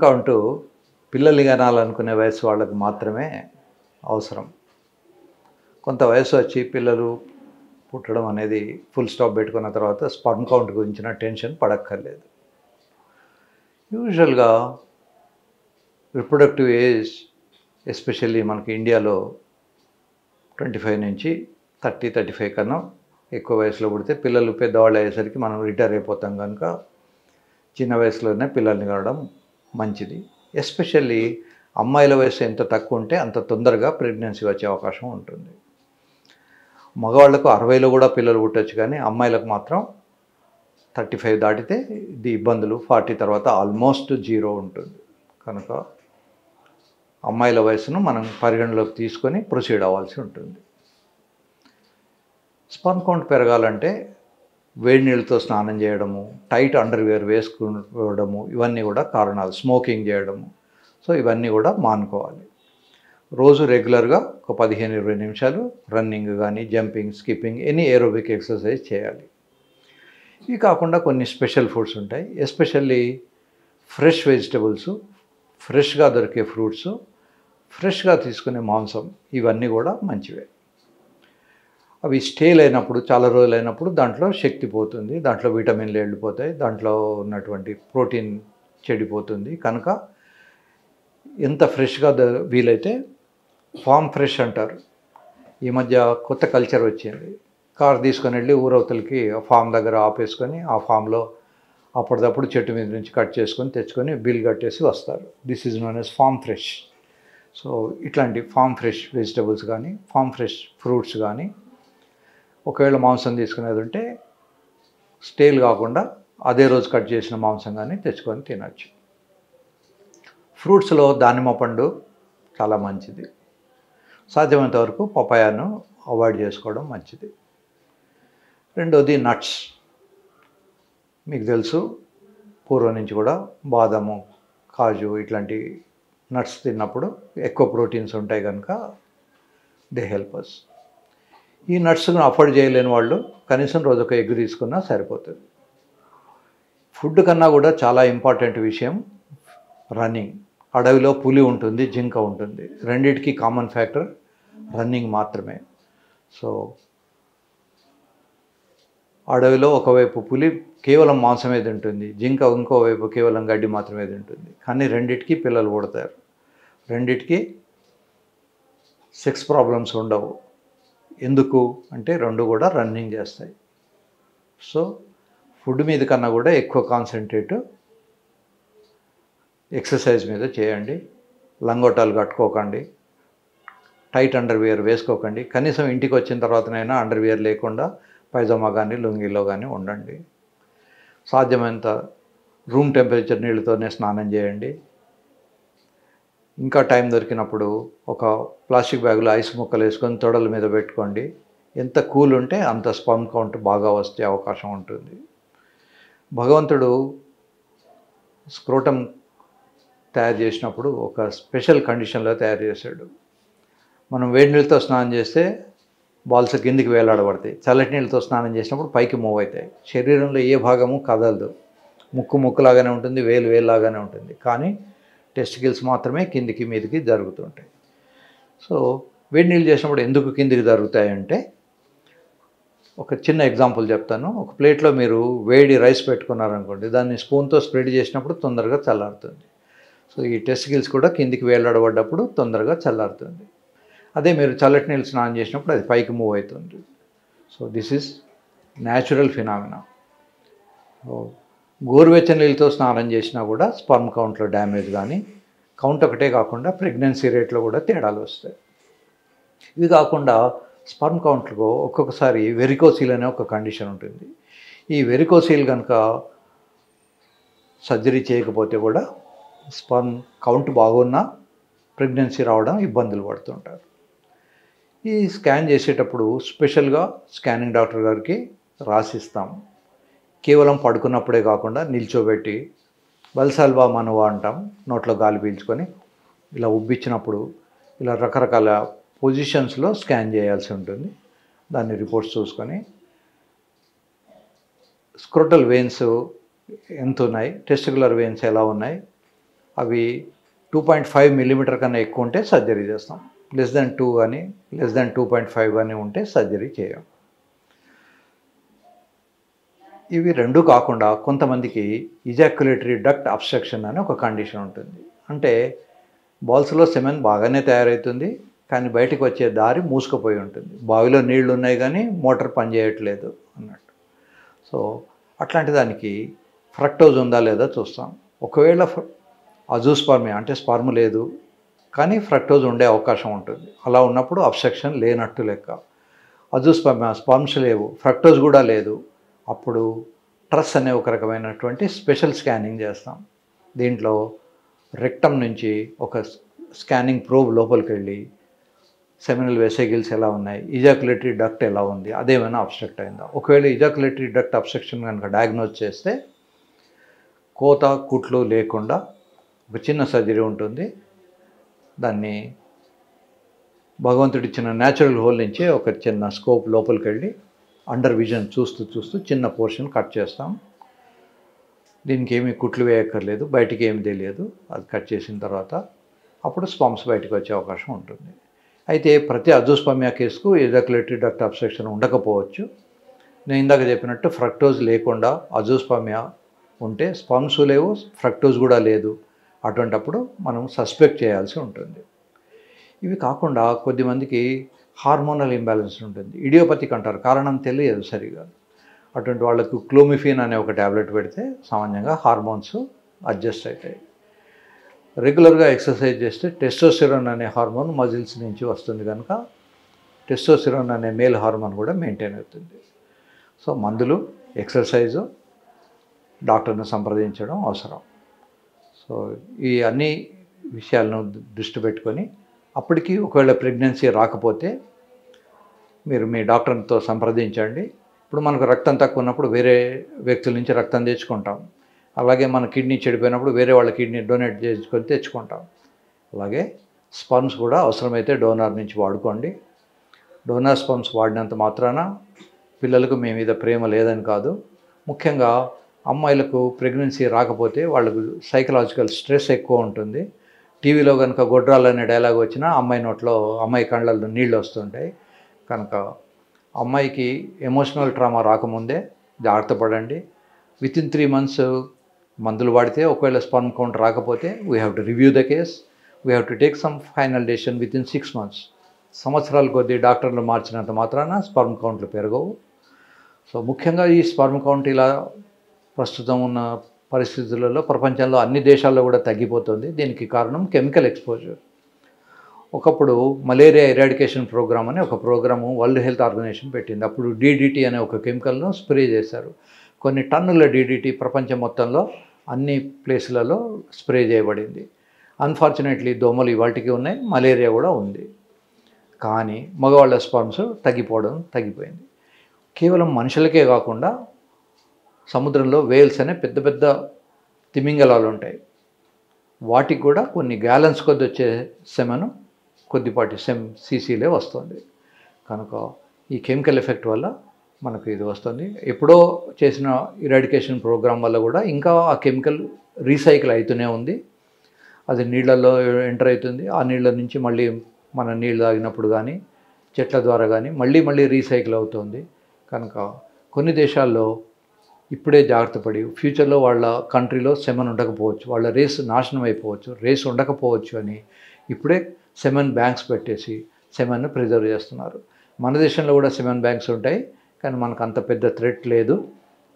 Count పిల్లల్ని కనాలనుకునే వయసు వాళ్ళకి మాత్రమే అవసరం. కొంత వయసు వచ్చి పిల్లలు పుట్టడం అనేది ఫుల్ స్టాప్ పెట్టుకున్న తర్వాత స్పర్మ్ కౌంట్ గురించిన టెన్షన్ పడక్కర్లేదు. యూజువల్గా రిప్రొడక్టివ్ ఏజ్ ఎస్పెషల్లీ మనకి ఇండియాలో 25 నుంచి 30-35 కన్నా ఎక్కువ వయసులో పుడితే పిల్లలు పెద్దవాళ్ళు అయ్యేసరికి మనం రిటైర్ అయిపోతాం కనుక చిన్న వయసులోనే పిల్లల్ని కనడం మంచిది. ఎస్పెషల్లీ అమ్మాయిల వయసు ఎంత తక్కువ ఉంటే అంత తొందరగా ప్రెగ్నెన్సీ వచ్చే అవకాశం ఉంటుంది. మగవాళ్లకు 60లో కూడా పిల్లలు పుట్టచ్చు, కానీ అమ్మాయిలకు మాత్రం 35 దాటితే ఇది ఇబ్బందులు. 40 తర్వాత ఆల్మోస్ట్ 0 ఉంటుంది. కనుక అమ్మాయిల వయసును మనం పరిగణలోకి తీసుకొని ప్రొసీడ్ అవ్వాల్సి ఉంటుంది. స్పర్మ్ కౌంట్ పెరగాలంటే వేడి నీళ్ళతో స్నానం చేయడము, టైట్ అండర్వేర్ వేసుకోవడము, ఇవన్నీ కూడా కారణాలు. స్మోకింగ్ చేయడము, సో ఇవన్నీ కూడా మానుకోవాలి. రోజు రెగ్యులర్గా ఒక 15-20 నిమిషాలు రన్నింగ్ కానీ jumping, skipping, any aerobic exercise చేయాలి. ఇవి కాకుండా కొన్ని స్పెషల్ ఫుడ్స్ ఉంటాయి. ఎస్పెషల్లీ ఫ్రెష్ వెజిటబుల్స్, ఫ్రెష్గా దొరికే ఫ్రూట్స్, ఫ్రెష్గా తీసుకునే మాంసం, ఇవన్నీ కూడా మంచివే. అవి స్టేల్ అయినప్పుడు, చాలా రోజులు అయినప్పుడు దాంట్లో శక్తి పోతుంది, దాంట్లో విటమిన్లు వెళ్ళిపోతాయి, దాంట్లో ఉన్నటువంటి ప్రోటీన్ చెడిపోతుంది. కనుక ఎంత ఫ్రెష్గా వీలైతే ఫామ్ ఫ్రెష్ అంటారు. ఈ మధ్య కొత్త కల్చర్ వచ్చింది. కార్ తీసుకొని వెళ్ళి ఊరవతలకి ఫామ్ దగ్గర ఆపేసుకొని ఆ ఫామ్లో అప్పటిదప్పుడు చెట్టు మీద నుంచి కట్ చేసుకొని తెచ్చుకొని బిల్ కట్టేసి వస్తారు. This is known as form fresh. So ఇట్లాంటి ఫామ్ ఫ్రెష్ వెజిటబుల్స్ కానీ, ఫామ్ ఫ్రెష్ ఫ్రూట్స్ కానీ, ఒకవేళ మాంసం తీసుకునేది ఉంటే స్టేల్ కాకుండా అదే రోజు కట్ చేసిన మాంసం కానీ తెచ్చుకొని తినచ్చు. ఫ్రూట్స్లో దానిమ్మ పండు చాలా మంచిది. సాధ్యమైనంత వరకు పపాయాను అవాయిడ్ చేసుకోవడం మంచిది. రెండోది నట్స్. మీకు తెలుసు, పూర్వం నుంచి కూడా బాదము, కాజు ఇట్లాంటి నట్స్ తిన్నప్పుడు ఎక్కువ ప్రోటీన్స్ ఉంటాయి కనుక దే హెల్ప్ అస్. ఈ నట్స్ను అఫోర్డ్ చేయలేని వాళ్ళు కనీసం రోజు ఒక ఎగ్ తీసుకున్నా సరిపోతుంది. ఫుడ్ కన్నా కూడా చాలా ఇంపార్టెంట్ విషయం రన్నింగ్. అడవిలో పులి ఉంటుంది, జింక ఉంటుంది. రెండిటికి కామన్ ఫ్యాక్టర్ రన్నింగ్ మాత్రమే. సో అడవిలో ఒకవైపు పులి కేవలం మాంసమే తింటుంది, జింక ఇంకోవైపు కేవలం గడ్డి మాత్రమే తింటుంది. కానీ రెండిటికి పిల్లలు పుడతారు, రెండిటికి సెక్స్ ప్రాబ్లమ్స్ ఉండవు. ఎందుకు అంటే రెండు కూడా రన్నింగ్ చేస్తాయి. సో ఫుడ్ మీద కన్నా కూడా ఎక్కువ కాన్సన్ట్రేట్ ఎక్సర్సైజ్ మీద చేయండి. లంగోటాలు కట్టుకోకండి, టైట్ అండర్వేర్ వేసుకోకండి. కనీసం ఇంటికి వచ్చిన తర్వాతనైనా అండర్వేర్ లేకుండా పైజామా కానీ లుంగీలో కానీ ఉండండి. సాధ్యమైనంత రూమ్ టెంపరేచర్ నీళ్ళతోనే స్నానం చేయండి. ఇంకా టైం దొరికినప్పుడు ఒక ప్లాస్టిక్ బ్యాగులో ఐస్ ముక్కలు వేసుకొని తొడల మీద పెట్టుకోండి. ఎంత కూల్ ఉంటే అంత స్పర్మ్ కౌంట్ బాగా వచ్చే అవకాశం ఉంటుంది. భగవంతుడు స్క్రోటం తయారు చేసినప్పుడు ఒక స్పెషల్ కండిషన్లో తయారు చేశాడు. మనం వేడి నీళ్ళతో స్నానం చేస్తే బాల్స్ కిందికి వేలాడబడతాయి, చల్లటి నీళ్ళతో స్నానం చేసినప్పుడు పైకి మూవ్ అవుతాయి. శరీరంలో ఏ భాగము కదలదు, ముక్కులాగానే ఉంటుంది, వేలులాగానే ఉంటుంది, కానీ టెస్టికల్స్ మాత్రమే కిందికి మీదికి జరుగుతుంటాయి. సో వేడి నీళ్ళు చేసినప్పుడు ఎందుకు కిందికి జరుగుతాయంటే, ఒక చిన్న ఎగ్జాంపుల్ చెప్తాను. ఒక ప్లేట్లో మీరు వేడి రైస్ పెట్టుకున్నారనుకోండి, దాన్ని స్పూన్తో స్ప్రెడ్ చేసినప్పుడు తొందరగా చల్లారుతుంది. సో ఈ టెస్టికల్స్ కూడా కిందికి వేలాడబడ్డప్పుడు తొందరగా చల్లారుతుంది. అదే మీరు చల్లటి నీళ్ళు స్నానం చేసినప్పుడు అది పైకి మూవ్ అవుతుంది. So this is natural phenomena. గోరువెచ్చని నీళ్ళతో స్నానం చేసినా కూడా స్పర్మ్ కౌంట్లో డ్యామేజ్ కానీ, కౌంట్ ఒకటే కాకుండా ప్రెగ్నెన్సీ రేట్లో కూడా తేడాలు వస్తాయి. ఇవి కాకుండా స్పర్మ్ కౌంట్లో ఒక్కొక్కసారి వెరికోసీల్ అనే ఒక కండిషన్ ఉంటుంది. ఈ వెరికోసీల్ కనుక సర్జరీ చేయకపోతే కూడా స్పర్మ్ కౌంట్ బాగున్నా ప్రెగ్నెన్సీ రావడం ఇబ్బందులు పడుతుంటారు. ఈ స్కాన్ చేసేటప్పుడు స్పెషల్గా స్కానింగ్ డాక్టర్ గారికి రాసిస్తాము. కేవలం పడుకున్నప్పుడే కాకుండా నిల్చోబెట్టి బల్సాల్వా మనువా అంటాం, నోట్లో గాలి పీల్చుకొని ఇలా ఉబ్బిచ్చినప్పుడు ఇలా రకరకాల పొజిషన్స్లో స్కాన్ చేయాల్సి ఉంటుంది. దాన్ని రిపోర్ట్స్ చూసుకొని స్క్రోటల్ వెయిన్స్ ఎంత ఉన్నాయి, టెస్టికులర్ వెయిన్స్ ఎలా ఉన్నాయి, అవి 2.5 మిల్లీమీటర్ కన్నా ఎక్కువ ఉంటే సర్జరీ చేస్తాం. లెస్ దెన్ 2 అని, లెస్ దెన్ 2.5 అని ఉంటే సర్జరీ చేయం. ఇవి రెండు కాకుండా కొంతమందికి ఇజాక్యులేటరీ డక్ట్ అబ్స్ట్రక్షన్ అని ఒక కండిషన్ ఉంటుంది. అంటే బాల్స్లో సెమెన్ బాగానే తయారవుతుంది, కానీ బయటికి వచ్చే దారి మూసుకుపోయి ఉంటుంది. బావిలో నీళ్లు ఉన్నాయి కానీ మోటార్ పనిచేయట్లేదు అన్నట్టు. సో అట్లాంటి దానికి ఫ్రక్టోజ్ ఉందా లేదా చూస్తాం. ఒకవేళ అజూస్పర్మియా అంటే స్పర్మ్ లేదు కానీ ఫ్రక్టోజ్ ఉండే అవకాశం ఉంటుంది. అలా ఉన్నప్పుడు అబ్స్ట్రక్షన్ లేనట్టు లెక్క. అజూస్పర్మియా స్పర్మ్స్ లేవు, ఫ్రక్టోజ్ కూడా లేదు, అప్పుడు ట్రస్ అనే ఒక రకమైనటువంటి స్పెషల్ స్కానింగ్ చేస్తాం. దీంట్లో రెక్టమ్ నుంచి ఒక స్కానింగ్ ప్రోబ్ లోపలికి వెళ్ళి సెమినల్ వెసికిల్స్ ఎలా ఉన్నాయి, ఇజాక్యులేటరీ డక్ట్ ఎలా ఉంది, అదేమైనా అబ్స్ట్రక్ట్ అయిందా. ఒకవేళ ఇజాక్యులేటరీ డక్ట్ అబ్స్ట్రక్షన్ కనుక డయాగ్నోజ్ చేస్తే కోత కుట్లు లేకుండా ఒక చిన్న సర్జరీ ఉంటుంది. దాన్ని భగవంతుడిచ్చిన న్యాచురల్ హోల్ నుంచి ఒక చిన్న స్కోప్ లోపలికి వెళ్ళి అండర్ విజన్ చూస్తూ చిన్న పోర్షన్ కట్ చేస్తాం. దీనికి ఏమీ కుట్లు వేయక్కర్లేదు, బయటికి ఏమి తెలియదు. అది కట్ చేసిన తర్వాత అప్పుడు స్పర్మ్స్ బయటకు వచ్చే అవకాశం ఉంటుంది. అయితే ప్రతి అజూస్పర్మియా కేసుకు ఇజాక్యులేటరీ డక్ట్ అబ్స్ట్రక్షన్ ఉండకపోవచ్చు. నేను ఇందాక చెప్పినట్టు ఫ్రక్టోజ్ లేకుండా అజూస్పర్మియా ఉంటే స్పర్మ్స్ లేవు, ఫ్రక్టోజ్ కూడా లేదు, అటువంటప్పుడు మనం సస్పెక్ట్ చేయాల్సి ఉంటుంది. ఇవి కాకుండా కొద్దిమందికి హార్మోనల్ ఇంబ్యాలెన్స్ ఉంటుంది, ఇడియోపతిక్ అంటారు, కారణం తెలియదు సరిగా. అటువంటి వాళ్ళకు క్లోమిఫిన్ అనే ఒక ట్యాబ్లెట్ పెడితే సామాన్యంగా హార్మోన్స్ అడ్జస్ట్ అవుతాయి. రెగ్యులర్గా ఎక్సర్సైజ్ చేస్తే టెస్టోస్టెరాన్ అనే హార్మోన్ మజిల్స్ నుంచి వస్తుంది కనుక టెస్టోస్టెరాన్ అనే మేల్ హార్మోన్ కూడా మెయింటైన్ అవుతుంది. సో మందులు, ఎక్సర్సైజు, డాక్టర్ని సంప్రదించడం అవసరం. సో ఈ అన్ని విషయాలను దృష్టి పెట్టుకొని అప్పటికి ఒకవేళ ప్రెగ్నెన్సీ రాకపోతే మీరు మీ డాక్టర్తో సంప్రదించండి. ఇప్పుడు మనకు రక్తం తక్కువ ఉన్నప్పుడు వేరే వ్యక్తుల నుంచి రక్తం తెచ్చుకుంటాం. అలాగే మన కిడ్నీ చెడిపోయినప్పుడు వేరే వాళ్ళ కిడ్నీ డొనేట్ చేసుకొని తెచ్చుకుంటాం. అలాగే స్పర్మ్స్ కూడా అవసరమైతే డోనార్ నుంచి వాడుకోండి. డోనార్ స్పర్మ్స్ వాడినంత మాత్రాన పిల్లలకు మీ మీద ప్రేమ లేదని కాదు. ముఖ్యంగా అమ్మాయిలకు ప్రెగ్నెన్సీ రాకపోతే వాళ్ళకు సైకలాజికల్ స్ట్రెస్ ఎక్కువ ఉంటుంది. టీవీలో కనుక గొడ్రాలు అనే డైలాగ్ వచ్చినా అమ్మాయి నోట్లో, అమ్మాయి కళ్ళల్లో నీళ్ళు వస్తుంటాయి. కనుక అమ్మాయికి ఎమోషనల్ ట్రామా రాకముందే జాగ్రత్త పడండి. వితిన్ 3 months మందులు వాడితే ఒకవేళ స్పర్మ్ కౌంట్ రాకపోతే we have to review the case, we have to take some final decision within 6 months. సంవత్సరాల కొద్దీ డాక్టర్లు మార్చినంత మాత్రాన స్పర్మ్ కౌంట్లు పెరగవు. సో ముఖ్యంగా ఈ స్పర్మ్ కౌంట్ ఇలా ప్రస్తుతం ఉన్న పరిస్థితులలో ప్రపంచంలో అన్ని దేశాల్లో కూడా తగ్గిపోతుంది. దీనికి కారణం కెమికల్ ఎక్స్పోజర్. ఒకప్పుడు మలేరియా ఎరాడికేషన్ ప్రోగ్రామ్ అని ఒక ప్రోగ్రాము వరల్డ్ హెల్త్ ఆర్గనైజేషన్ పెట్టింది. అప్పుడు డీడీటీ అనే ఒక కెమికల్ను స్ప్రే చేశారు. కొన్ని టన్నుల డీడీటీ ప్రపంచం మొత్తంలో అన్ని ప్లేసులలో స్ప్రే చేయబడింది. అన్ఫార్చునేట్లీ దోమలు ఇవాటికి ఉన్నాయి, మలేరియా కూడా ఉంది. కానీ మగవాళ్ళ స్పర్మ్స్ తగ్గిపోయింది. కేవలం మనుషులకే కాకుండా సముద్రంలో వేల్స్ అనే పెద్ద పెద్ద తిమింగలాలు ఉంటాయి. వాటికి కూడా కొన్ని గ్యాలన్స్ కొద్ది వచ్చే సెమెను కొద్దిపాటి సీసీలే వస్తుంది. కనుక ఈ కెమికల్ ఎఫెక్ట్ వల్ల మనకు ఇది వస్తుంది. ఎప్పుడో చేసిన ఇరాడికేషన్ ప్రోగ్రామ్ వల్ల కూడా ఇంకా ఆ కెమికల్ రీసైకిల్ అవుతూనే ఉంది. అది నీళ్ళల్లో ఎంటర్ అవుతుంది. ఆ నీళ్ళ నుంచి మళ్ళీ మన నీళ్ళు తాగినప్పుడు కానీ చెట్ల ద్వారా కానీ మళ్ళీ రీసైకిల్ అవుతుంది. కనుక కొన్ని దేశాల్లో ఇప్పుడే జాగ్రత్త పడి ఫ్యూచర్లో వాళ్ళ కంట్రీలో సెమెన్ ఉండకపోవచ్చు, వాళ్ళ రేస్ నాశనం అయిపోవచ్చు, రేస్ ఉండకపోవచ్చు అని ఇప్పుడే సెమెన్ బ్యాంక్స్ పెట్టేసి సెమెన్ను ప్రిజర్వ్ చేస్తున్నారు. మన దేశంలో కూడా సెమెన్ బ్యాంక్స్ ఉంటాయి, కానీ మనకు అంత పెద్ద థ్రెట్ లేదు.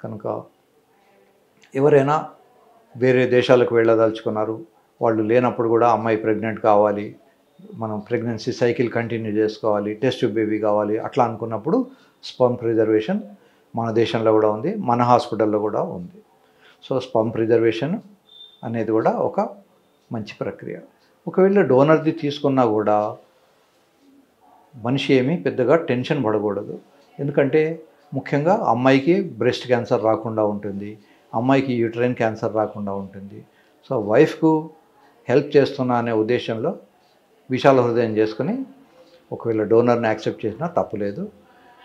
కనుక ఎవరైనా వేరే దేశాలకు వెళ్ళదలుచుకున్నారు, వాళ్ళు లేనప్పుడు కూడా అమ్మాయి ప్రెగ్నెంట్ కావాలి, మనం ప్రెగ్నెన్సీ సైకిల్ కంటిన్యూ చేసుకోవాలి, టెస్ట్ బేబీ కావాలి, అట్లా అనుకున్నప్పుడు స్పర్మ్ ప్రిజర్వేషన్ మన దేశంలో కూడా ఉంది, మన హాస్పిటల్లో కూడా ఉంది. సో స్పర్మ్ ప్రిజర్వేషన్ అనేది కూడా ఒక మంచి ప్రక్రియ. ఒకవేళ డోనర్ది తీసుకున్నా కూడా మనిషి ఏమీ పెద్దగా టెన్షన్ పడకూడదు. ఎందుకంటే ముఖ్యంగా అమ్మాయికి బ్రెస్ట్ క్యాన్సర్ రాకుండా ఉంటుంది, అమ్మాయికి యూట్రైన్ క్యాన్సర్ రాకుండా ఉంటుంది. సో వైఫ్కు హెల్ప్ చేస్తున్నా అనే ఉద్దేశంలో విశాల హృదయం చేసుకుని ఒకవేళ డోనర్ని యాక్సెప్ట్ చేసినా తప్పులేదు.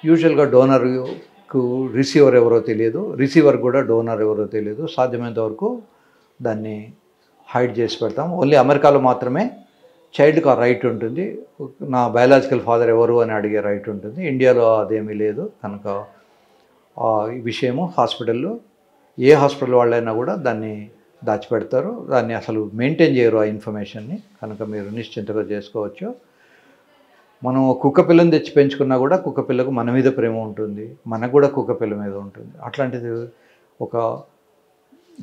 యూజువల్గా డోనర్కు రిసీవర్ ఎవరో తెలియదు, రిసీవర్ కూడా డోనర్ ఎవరో తెలియదు. సాధ్యమైనంత వరకు దాన్ని హైడ్ చేసి పెడతాం. ఓన్లీ అమెరికాలో మాత్రమే చైల్డ్కి ఆ రైట్ ఉంటుంది, నా బయాలజికల్ ఫాదర్ ఎవరు అని అడిగే రైట్ ఉంటుంది. ఇండియాలో అదేమీ లేదు కనుక ఈ విషయము హాస్పిటల్లో ఏ హాస్పిటల్ వాళ్ళైనా కూడా దాన్ని దాచిపెడతారు, దాన్ని అసలు మెయింటైన్ చేయరు ఆ ఇన్ఫర్మేషన్ని. కనుక మీరు నిశ్చింతగా చేసుకోవచ్చు. మనం కుక్క పిల్లని తెచ్చి పెంచుకున్నా కూడా కుక్క పిల్లకు మన మీద ప్రేమ ఉంటుంది, మనకు కూడా కుక్క పిల్ల మీద ఉంటుంది. అట్లాంటిది ఒక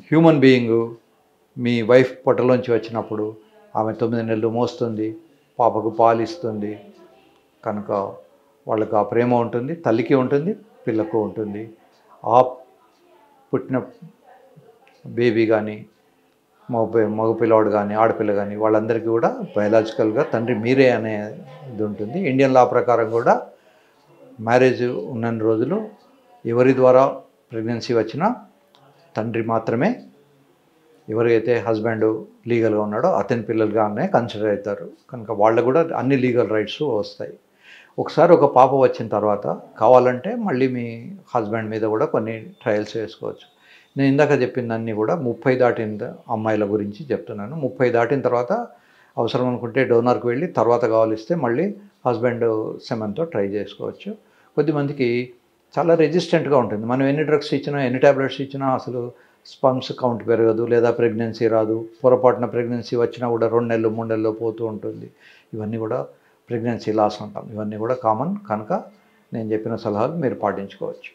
హ్యూమన్ బీయింగు మీ వైఫ్ పొట్టలోంచి వచ్చినప్పుడు ఆమె 9 నెలలు మోస్తుంది, పాపకు పాలు ఇస్తుంది, కనుక వాళ్ళకు ఆ ప్రేమ ఉంటుంది, తల్లికి ఉంటుంది, పిల్లకు ఉంటుంది. ఆ పుట్టిన బేబీ కానీ మగ పిల్లవాడు కానీ ఆడపిల్ల కానీ వాళ్ళందరికీ కూడా బయలాజికల్గా తండ్రి మీరే అనే ఇది ఉంటుంది. ఇండియన్ లా ప్రకారం కూడా మ్యారేజ్ ఉన్న రోజులు ఎవరి ద్వారా ప్రెగ్నెన్సీ వచ్చినా తండ్రి మాత్రమే, ఎవరైతే హస్బెండ్ లీగల్గా ఉన్నాడో అతని పిల్లలుగానే కన్సిడర్ అవుతారు. కనుక వాళ్ళకు కూడా అన్ని లీగల్ రైట్స్ వస్తాయి. ఒకసారి ఒక పాప వచ్చిన తర్వాత కావాలంటే మళ్ళీ మీ హస్బెండ్ మీద కూడా కొన్ని ట్రయల్స్ వేసుకోవచ్చు. నేను ఇందాక చెప్పిందన్నీ కూడా 30 దాటిన అమ్మాయిల గురించి చెప్తున్నాను. 30 దాటిన తర్వాత అవసరం అనుకుంటే డోనర్కి వెళ్ళి తర్వాత కావాలిస్తే మళ్ళీ హస్బెండ్ సెమెన్తో ట్రై చేసుకోవచ్చు. కొద్దిమందికి చాలా రెసిస్టెంట్గా ఉంటుంది. మనం ఎన్ని డ్రగ్స్ ఇచ్చినా ఎన్ని ట్యాబ్లెట్స్ ఇచ్చినా అసలు స్పమ్స్ కౌంట్ పెరగదు, లేదా ప్రెగ్నెన్సీ రాదు. పొరపాటున ప్రెగ్నెన్సీ వచ్చినా కూడా 2 నెలలు 3 నెలల్లో పోతూ ఉంటుంది. ఇవన్నీ కూడా ప్రెగ్నెన్సీ లాస్ అంటాం. ఇవన్నీ కూడా కామన్. కనుక నేను చెప్పిన సలహాలు మీరు పాటించుకోవచ్చు.